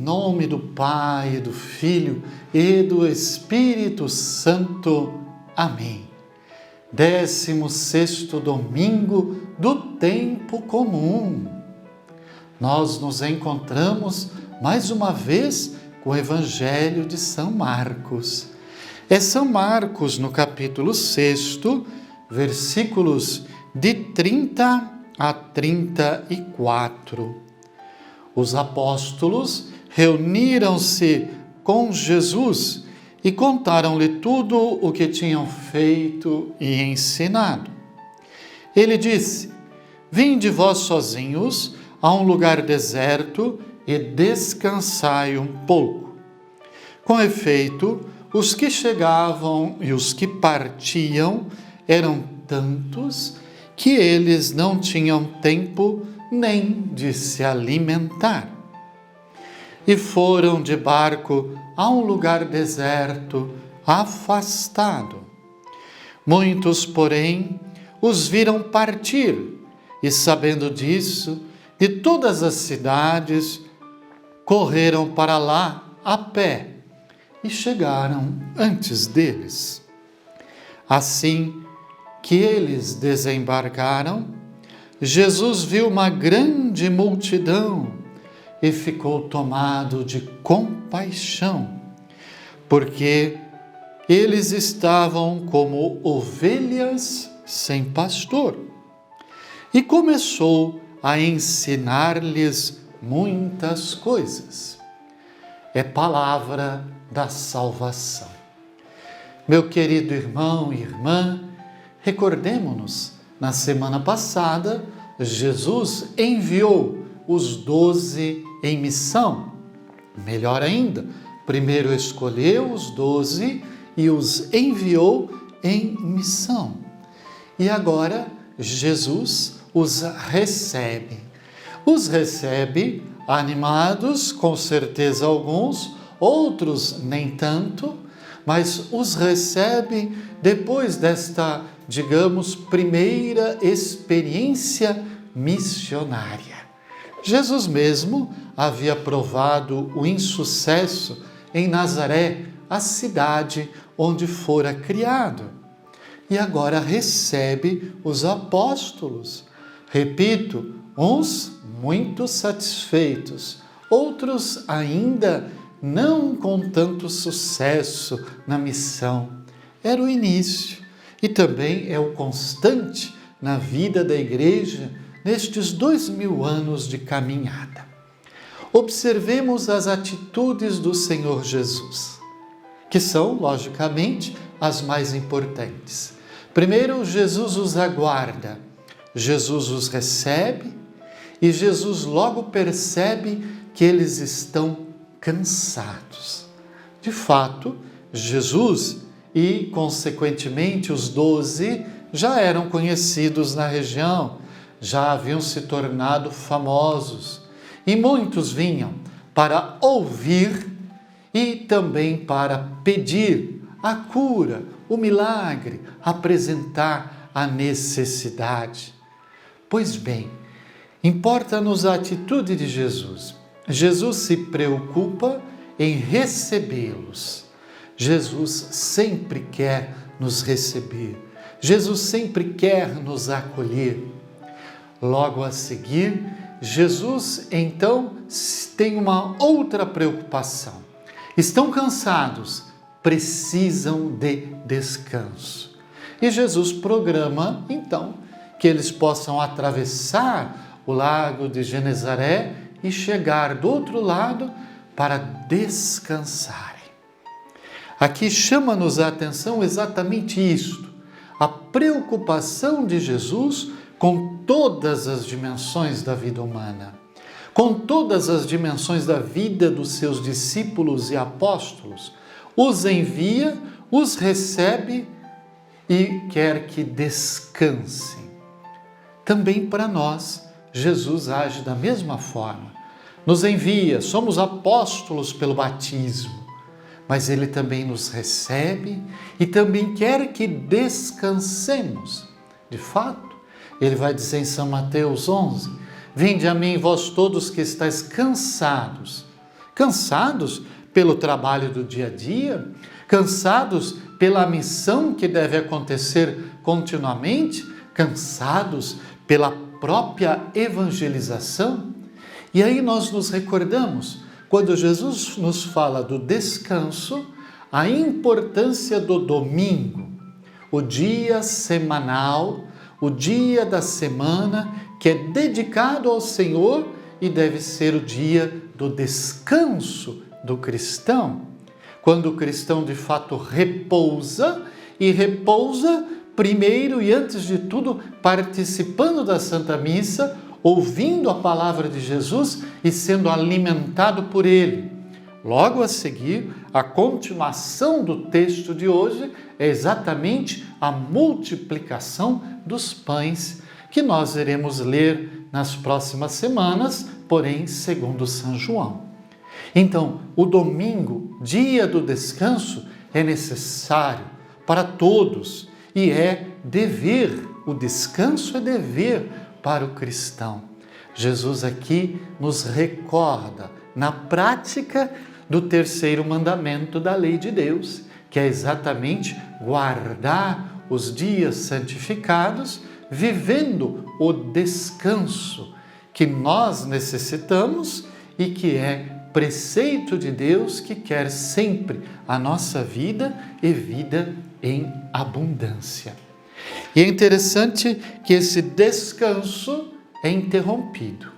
nome do Pai, do Filho e do Espírito Santo. Amém. 16º domingo do tempo comum. Nós nos encontramos mais uma vez com o Evangelho de São Marcos. É São Marcos, no capítulo 6, versículos de 30 a 34. Os apóstolos reuniram-se com Jesus e contaram-lhe tudo o que tinham feito e ensinado. Ele disse: Vinde vós sozinhos a um lugar deserto e descansai um pouco. Com efeito, os que chegavam e os que partiam eram tantos que eles não tinham tempo nem de se alimentar. E foram de barco a um lugar deserto, afastado. Muitos, porém, os viram partir, e sabendo disso, de todas as cidades, correram para lá a pé e chegaram antes deles. Assim que eles desembarcaram, Jesus viu uma grande multidão e ficou tomado de compaixão, porque eles estavam como ovelhas sem pastor. E começou a ensinar-lhes muitas coisas. É palavra da salvação. Meu querido irmão e irmã, recordemo-nos, na semana passada, Jesus enviou os 12 em missão. Melhor ainda, primeiro escolheu os 12 e os enviou em missão. E agora Jesus os recebe. Os recebe animados, com certeza alguns, outros nem tanto, mas os recebe depois desta, digamos, primeira experiência missionária. Jesus mesmo havia provado o insucesso em Nazaré, a cidade onde fora criado, e agora recebe os apóstolos. Repito, uns muito satisfeitos, outros ainda não com tanto sucesso na missão. Era o início e também é o constante na vida da igreja nestes 2000 anos de caminhada. Observemos as atitudes do Senhor Jesus, que são, logicamente, as mais importantes. Primeiro, Jesus os aguarda, Jesus os recebe e Jesus logo percebe que eles estão cansados. De fato, Jesus e, consequentemente, os 12 já eram conhecidos na região, já haviam se tornado famosos, e muitos vinham para ouvir e também para pedir a cura, o milagre, apresentar a necessidade. Pois bem, importa-nos a atitude de Jesus. Jesus se preocupa em recebê-los. Jesus sempre quer nos receber. Jesus sempre quer nos acolher. Logo a seguir, Jesus então tem uma outra preocupação. Estão cansados, precisam de descanso. E Jesus programa então que eles possam atravessar o lago de Genezaré e chegar do outro lado para descansarem. Aqui chama-nos a atenção exatamente isto, a preocupação de Jesus com todas as dimensões da vida humana, com todas as dimensões da vida dos seus discípulos e apóstolos. Os envia, os recebe e quer que descansem. Também para nós, Jesus age da mesma forma. Nos envia, somos apóstolos pelo batismo, mas Ele também nos recebe e também quer que descansemos. De fato, Ele vai dizer em São Mateus 11, Vinde a mim, vós todos que estáis cansados cansados pelo trabalho do dia a dia, cansados pela missão que deve acontecer continuamente, cansados pela própria evangelização. E aí nós nos recordamos, quando Jesus nos fala do descanso, a importância do domingo, o dia semanal, o dia da semana que é dedicado ao Senhor e deve ser o dia do descanso do cristão. Quando o cristão de fato repousa, e repousa primeiro e antes de tudo participando da Santa Missa, ouvindo a palavra de Jesus e sendo alimentado por Ele. Logo a seguir, a continuação do texto de hoje é exatamente a multiplicação dos pães, que nós iremos ler nas próximas semanas, porém segundo São João. Então, o domingo, dia do descanso, é necessário para todos e é dever. O descanso é dever para o cristão. Jesus aqui nos recorda na prática do terceiro mandamento da lei de Deus, que é exatamente guardar os dias santificados, vivendo o descanso que nós necessitamos e que é preceito de Deus, que quer sempre a nossa vida e vida em abundância. E é interessante que esse descanso é interrompido.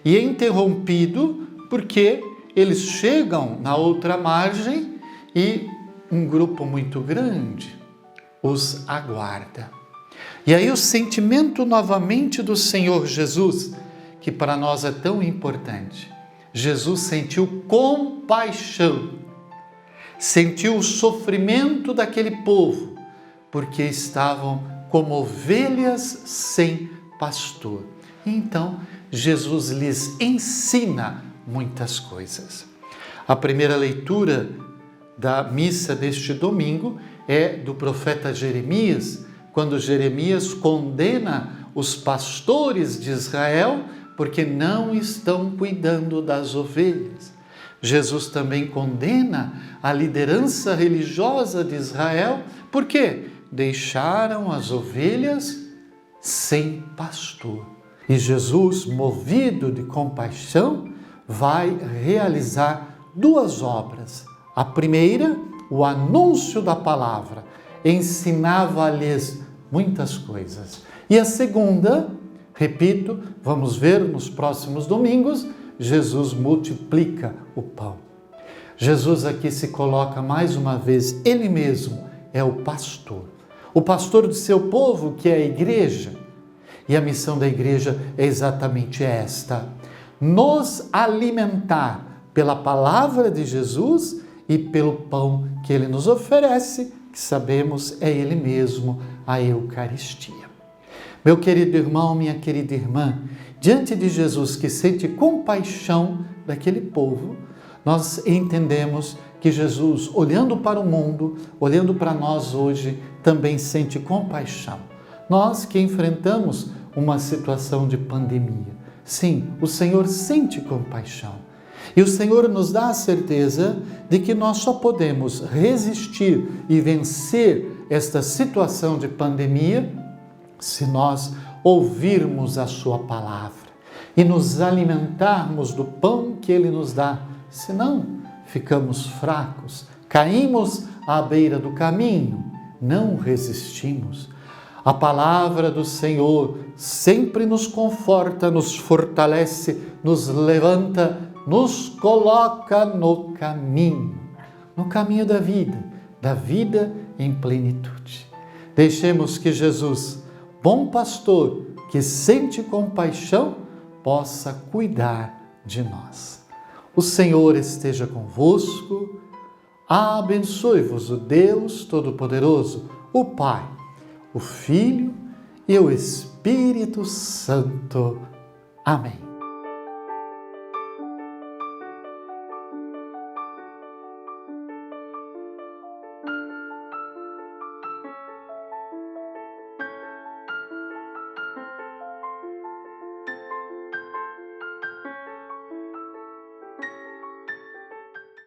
E é interrompido porque eles chegam na outra margem e um grupo muito grande os aguarda. E aí o sentimento novamente do Senhor Jesus, que para nós é tão importante. Jesus sentiu compaixão, sentiu o sofrimento daquele povo, porque estavam como ovelhas sem pastor. Então, Jesus lhes ensina muitas coisas. A primeira leitura da missa deste domingo é do profeta Jeremias, quando Jeremias condena os pastores de Israel porque não estão cuidando das ovelhas. Jesus também condena a liderança religiosa de Israel porque deixaram as ovelhas sem pastor. E Jesus, movido de compaixão, vai realizar duas obras. A primeira, o anúncio da palavra, ensinava-lhes muitas coisas. E a segunda, repito, vamos ver nos próximos domingos, Jesus multiplica o pão. Jesus aqui se coloca mais uma vez, Ele mesmo é o pastor do seu povo, que é a igreja. E a missão da igreja é exatamente esta: nos alimentar pela palavra de Jesus e pelo pão que Ele nos oferece, que sabemos é Ele mesmo, a Eucaristia. Meu querido irmão, minha querida irmã, diante de Jesus que sente compaixão daquele povo, nós entendemos que Jesus, olhando para o mundo, olhando para nós hoje, também sente compaixão. Nós que enfrentamos uma situação de pandemia, sim, o Senhor sente compaixão. E o Senhor nos dá a certeza de que nós só podemos resistir e vencer esta situação de pandemia se nós ouvirmos a sua palavra e nos alimentarmos do pão que Ele nos dá. Senão, ficamos fracos, caímos à beira do caminho, não resistimos. A palavra do Senhor sempre nos conforta, nos fortalece, nos levanta, nos coloca no caminho da vida em plenitude. Deixemos que Jesus, bom pastor, que sente compaixão, possa cuidar de nós. O Senhor esteja convosco, abençoe-vos o Deus Todo-Poderoso, o Pai, o Filho e o Espírito Santo. Amém.